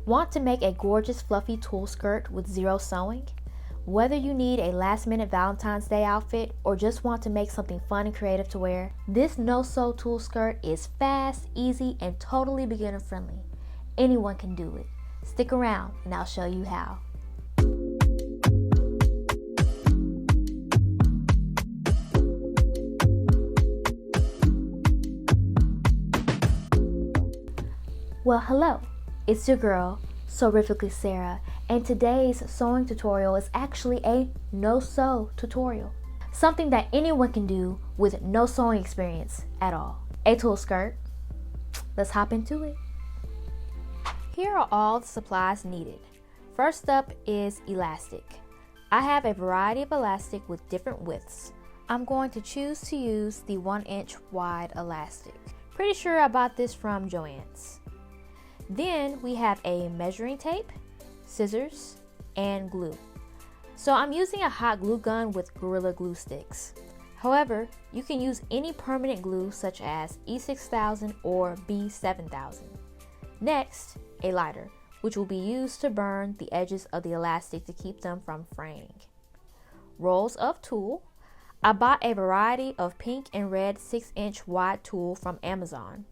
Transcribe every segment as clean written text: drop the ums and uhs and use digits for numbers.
Want to make a gorgeous fluffy tulle skirt with zero sewing? Whether you need a last-minute Valentine's Day outfit or just want to make something fun and creative to wear, this no-sew tulle skirt is fast, easy, and totally beginner-friendly. Anyone can do it. Stick around and I'll show you how. Well, hello, it's your girl, SEWrifically Sarah, and today's sewing tutorial is actually a no-sew tutorial. Something that anyone can do with no sewing experience at all. A tulle skirt. Let's hop into it. Here are all the supplies needed. First up is elastic. I have a variety of elastic with different widths. I'm going to choose to use the 1-inch wide elastic. Pretty sure I bought this from Joann's. Then we have a measuring tape, scissors, and glue. So I'm using a hot glue gun with Gorilla Glue sticks. However, you can use any permanent glue such as E6000 or B7000. Next, a lighter, which will be used to burn the edges of the elastic to keep them from fraying. Rolls of tulle. I bought a variety of pink and red 6-inch wide tulle from Amazon.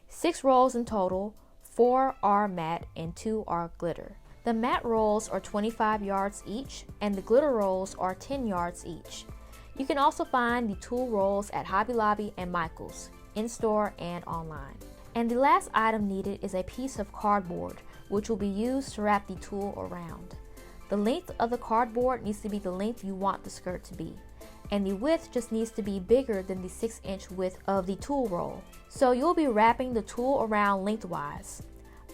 6 rolls in total. 4 are matte and 2 are glitter. The matte rolls are 25 yards each and the glitter rolls are 10 yards each. You can also find the tulle rolls at Hobby Lobby and Michael's, in-store and online. And the last item needed is a piece of cardboard, which will be used to wrap the tulle around. The length of the cardboard needs to be the length you want the skirt to be, and the width just needs to be bigger than the 6-inch width of the tulle roll. So you'll be wrapping the tulle around lengthwise.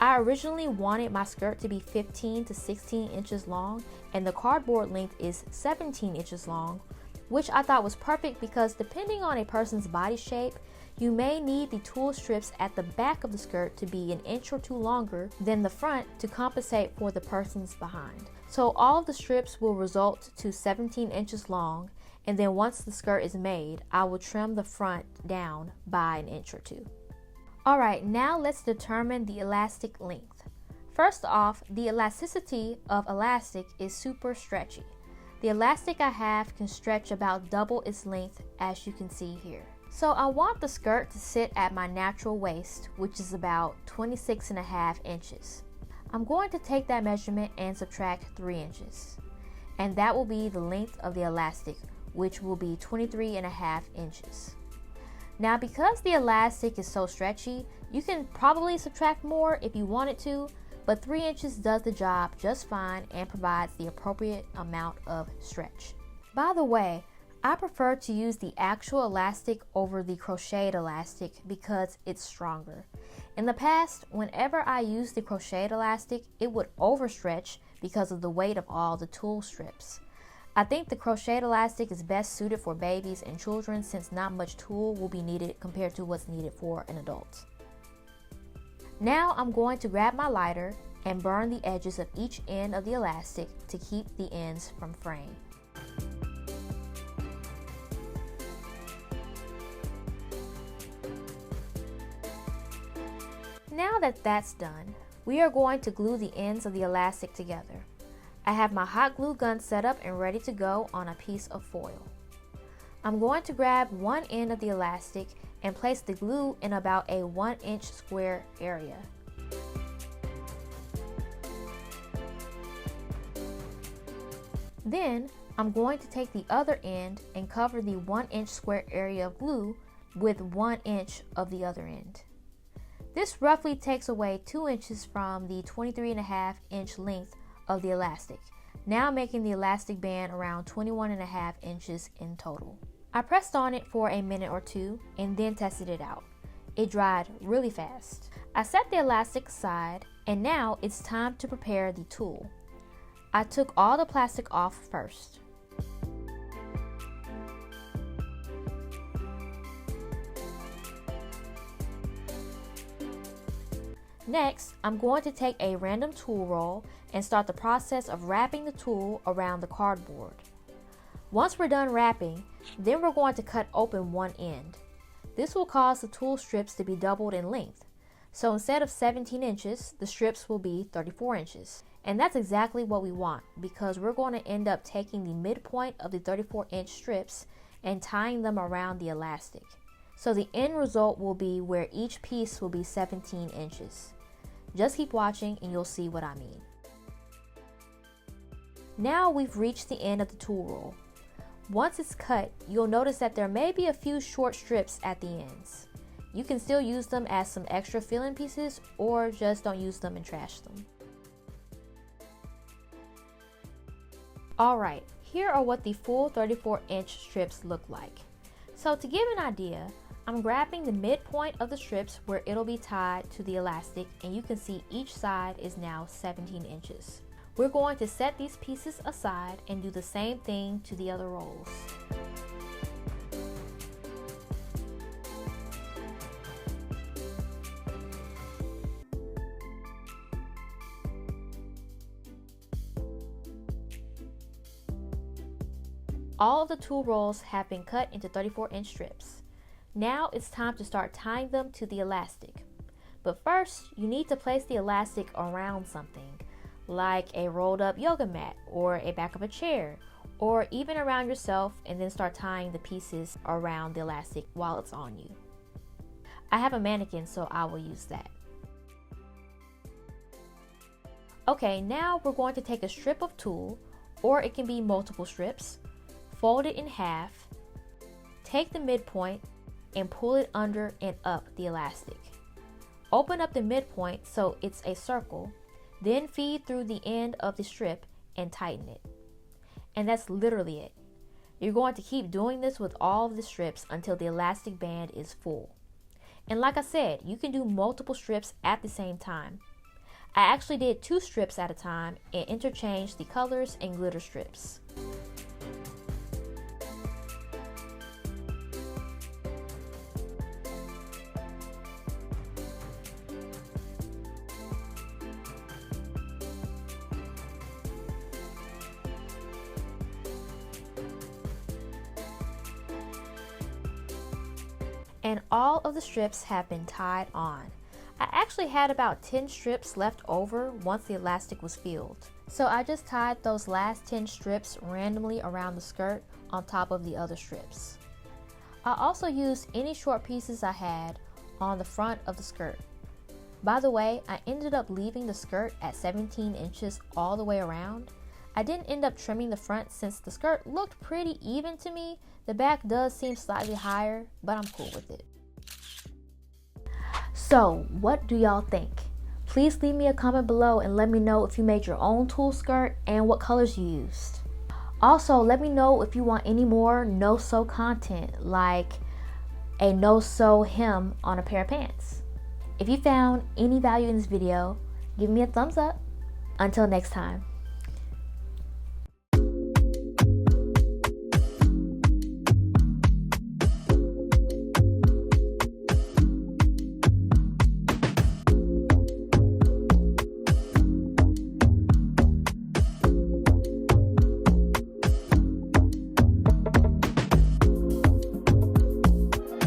I originally wanted my skirt to be 15 to 16 inches long, and the cardboard length is 17 inches long, which I thought was perfect because depending on a person's body shape, you may need the tulle strips at the back of the skirt to be an inch or 2 longer than the front to compensate for the person's behind. So all of the strips will result to 17 inches long, and then once the skirt is made, I will trim the front down by an inch or 2. Alright, now let's determine the elastic length. First off, the elasticity of elastic is super stretchy. The elastic I have can stretch about double its length, as you can see here. So I want the skirt to sit at my natural waist, which is about 26.5 inches. I'm going to take that measurement and subtract 3 inches. And that will be the length of the elastic, which will be 23.5 inches. Now because the elastic is so stretchy, you can probably subtract more if you wanted to, but 3 inches does the job just fine and provides the appropriate amount of stretch. By the way, I prefer to use the actual elastic over the crocheted elastic because it's stronger. In the past, whenever I used the crocheted elastic, it would overstretch because of the weight of all the tulle strips. I think the crocheted elastic is best suited for babies and children since not much tulle will be needed compared to what's needed for an adult. Now I'm going to grab my lighter and burn the edges of each end of the elastic to keep the ends from fraying. Now that that's done, we are going to glue the ends of the elastic together. I have my hot glue gun set up and ready to go on a piece of foil. I'm going to grab one end of the elastic and place the glue in about a 1-inch square area. Then I'm going to take the other end and cover the 1-inch square area of glue with 1 inch of the other end. This roughly takes away 2 inches from the 23.5-inch length of the elastic, now making the elastic band around 21.5 inches in total. I pressed on it for a minute or 2 and then tested it out. It dried really fast. I set the elastic aside and now it's time to prepare the tulle. I took all the plastic off first. Next, I'm going to take a random tulle roll and start the process of wrapping the tulle around the cardboard. Once we're done wrapping, then we're going to cut open one end. This will cause the tulle strips to be doubled in length. So instead of 17 inches, the strips will be 34 inches. And that's exactly what we want, because we're going to end up taking the midpoint of the 34-inch strips and tying them around the elastic. So the end result will be where each piece will be 17 inches. Just keep watching and you'll see what I mean. Now we've reached the end of the tulle roll. Once it's cut, you'll notice that there may be a few short strips at the ends. You can still use them as some extra fill-in pieces, or just don't use them and trash them. Alright, here are what the full 34-inch strips look like. So to give an idea, I'm grabbing the midpoint of the strips where it'll be tied to the elastic, and you can see each side is now 17 inches. We're going to set these pieces aside and do the same thing to the other rolls. All of the tulle rolls have been cut into 34-inch strips. Now it's time to start tying them to the elastic. But first, you need to place the elastic around something, like a rolled up yoga mat or a back of a chair, or even around yourself, and then start tying the pieces around the elastic while it's on you. I have a mannequin, so I will use that. Okay, now we're going to take a strip of tulle, or it can be multiple strips, fold it in half, take the midpoint, and pull it under and up the elastic. Open up the midpoint so it's a circle, then feed through the end of the strip and tighten it. And that's literally it. You're going to keep doing this with all of the strips until the elastic band is full. And like I said, you can do multiple strips at the same time. I actually did 2 strips at a time and interchanged the colors and glitter strips. And all of the strips have been tied on. I actually had about 10 strips left over once the elastic was filled. So I just tied those last 10 strips randomly around the skirt on top of the other strips. I also used any short pieces I had on the front of the skirt. By the way, I ended up leaving the skirt at 17 inches all the way around. I didn't end up trimming the front since the skirt looked pretty even to me. The back does seem slightly higher, but I'm cool with it. So, what do y'all think? Please leave me a comment below and let me know if you made your own tulle skirt and what colors you used. Also, let me know if you want any more no-sew content, like a no-sew hem on a pair of pants. If you found any value in this video, give me a thumbs up. Until next time.